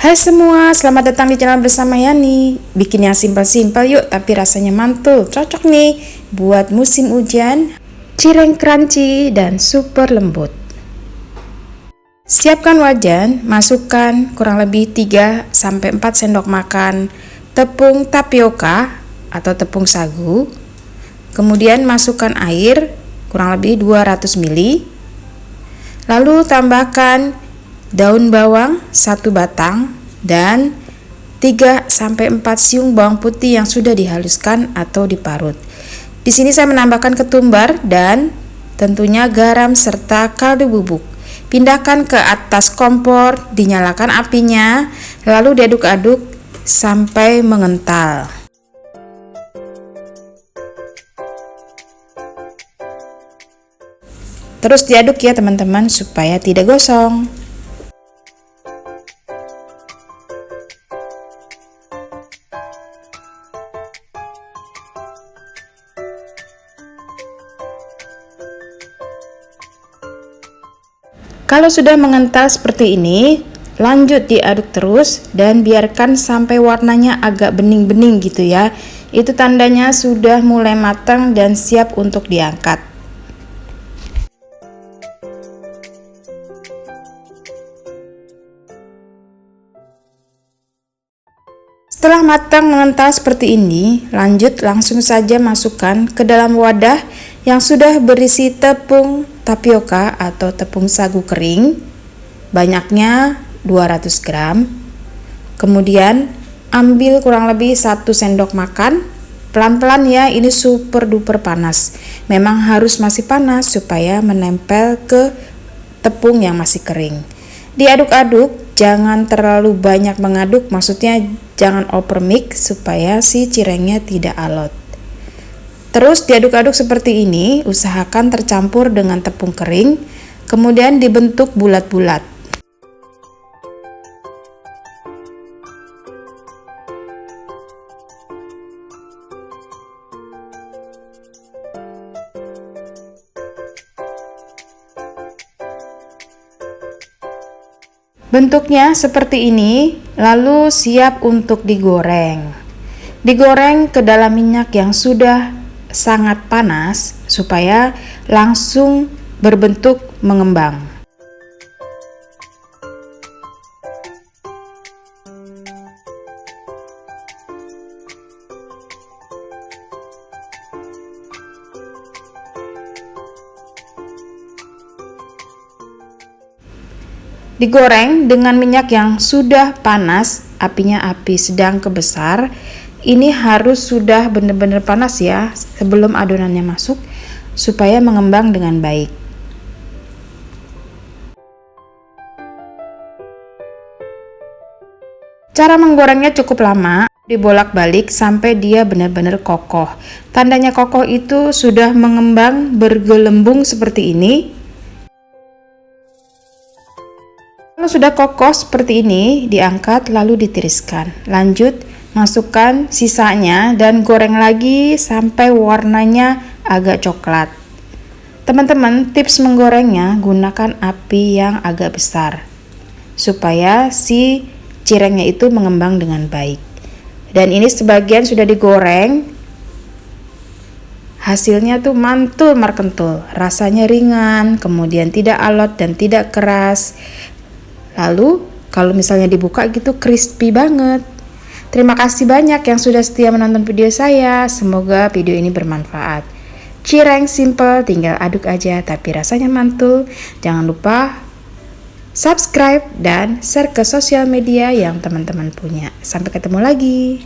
Hai semua, selamat datang di channel bersama Yani. Bikin yang simpel-simpel yuk, tapi rasanya mantul. Cocok nih buat musim hujan. Cireng crunchy dan super lembut. Siapkan wajan, masukkan kurang lebih 3-4 sendok makan tepung tapioka atau tepung sagu. Kemudian masukkan air kurang lebih 200 ml. Lalu tambahkan daun bawang 1 batang dan 3-4 siung bawang putih yang sudah dihaluskan atau diparut. Di sini saya menambahkan ketumbar dan tentunya garam serta kaldu bubuk. Pindahkan ke atas kompor, dinyalakan apinya, lalu diaduk-aduk sampai mengental. Terus diaduk ya teman-teman supaya tidak gosong. Kalau sudah mengental seperti ini, lanjut diaduk terus dan biarkan sampai warnanya agak bening-bening gitu ya. Itu tandanya sudah mulai matang dan siap untuk diangkat. Setelah matang mengental seperti ini, lanjut langsung saja masukkan ke dalam wadah yang sudah berisi tepung tapioka atau tepung sagu kering, banyaknya 200 gram. Kemudian ambil kurang lebih 1 sendok makan, pelan-pelan ya, ini super duper panas. Memang harus masih panas supaya menempel ke tepung yang masih kering. Diaduk-aduk, jangan terlalu banyak mengaduk, maksudnya jangan over mix supaya si cirengnya tidak alot. Terus diaduk-aduk seperti ini, usahakan tercampur dengan tepung kering, kemudian dibentuk bulat-bulat. Bentuknya seperti ini, lalu siap untuk digoreng. Digoreng ke dalam minyak yang sudah sangat panas supaya langsung berbentuk mengembang. Digoreng dengan minyak yang sudah panas, apinya api sedang ke besar. Ini harus sudah benar-benar panas ya sebelum adonannya masuk supaya mengembang dengan baik. Cara menggorengnya cukup lama, dibolak-balik sampai dia benar-benar kokoh. Tandanya kokoh itu sudah mengembang bergelembung seperti ini. Kalau sudah kokoh seperti ini, diangkat lalu ditiriskan. Lanjut, masukkan sisanya dan goreng lagi sampai warnanya agak coklat. Teman-teman, tips menggorengnya gunakan api yang agak besar supaya si cirengnya itu mengembang dengan baik. Dan ini sebagian sudah digoreng. Hasilnya tuh mantul markentul, rasanya ringan, kemudian tidak alot dan tidak keras. Lalu kalau misalnya dibuka gitu crispy banget. Terima kasih banyak yang sudah setia menonton video saya. Semoga video ini bermanfaat. Cireng simple, tinggal aduk aja tapi rasanya mantul. Jangan lupa subscribe dan share ke sosial media yang teman-teman punya. Sampai ketemu lagi.